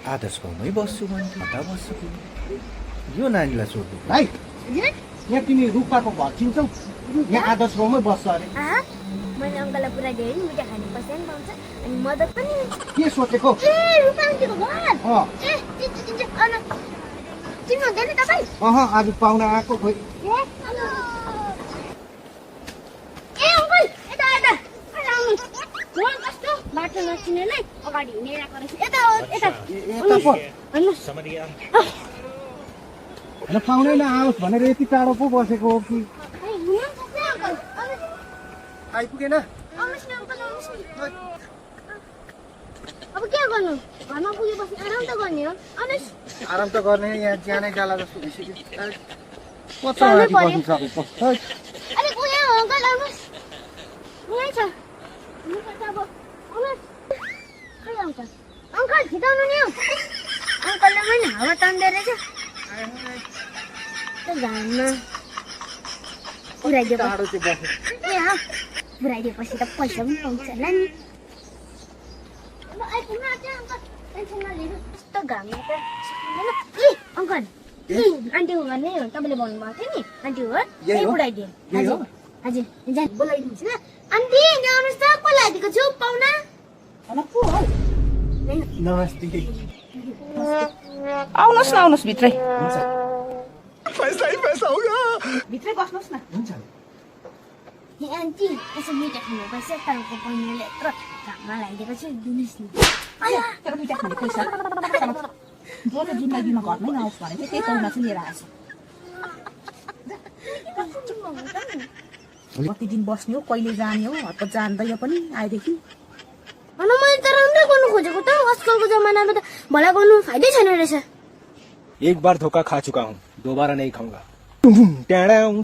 आदर्श गाउँमै बस्छु भने कता बस्छु यो नानीलाई सोध्नु भाइ यहाँ तिमी रुपाको घर चिन्छौ यहाँ आदर्श गाउँमै बस्छ अरे मैले अङ्कललाई पुरा धेरै मिठाई खाने पैसा पनि पाउँछ अनि मद्दत पनि के सोचेको रुपा आन्टीको घर चिन्नु हुँदैन तपाईँ आज पाहुना आएको खोइ अङ्कल यता यता कस्तो बाटो नचिनेलाई अगाडि हिँडेर आएको रहेछ यता पाहुनै नआओस् भनेर यति टाढो पो बसेको हो कि आइपुगेन अब के गर्नु घरमा पुगेपछि आराम त गर्ने हो आराम त गर्ने यहाँ ज्यानै जाला जस्तो भइसक्यो अलिक उयो अङ्कल आउनुहोस् उयो छ अङ्कल छिटाउनु नि हौ अङ्कलले पनि हावा तान्दै रहेछ घाममा पुऱ्याइदिएपछि त पैसा पनि पाउँछ होला नि कस्तो घाममा त अङ्कल आन्टीको घर नै हो तपाईँले भन्नुभएको थियो नि आन्टीको घर त्यही पुऱ्याइदियो हजुर हजुर बोलाइदिनुहोस् ल आन्टी यहाँ आउनुहोस् त को ल्याइदिएको छु पाहुना नमस्ते आउनुहोस् भित्रै भित्रै बस्नुहोस् न हुन्छ ए आन्टी यसो मिठाई खानु पैसा तपाईँको बहिनीले यत्रो घाममा लगाइदिएको छु दिनुहोस् न तर मिठाई खाने पैसा जो त जिन्दगीमा घरमै नआओस् भने चाहिँ त्यही पाहुना चाहिँ लिएर आएछ कति दिन बस्ने हो कहिले जाने हो हतपत जान्दैन पनि आएदेखि मैले त राम्रै गर्नु खोजेको त आजकलको जमानामा त भला गर्नु फाइदै छैन रहेछ एक बार धोखा खा चुका हूँ दोबारा नहीं खाऊंगा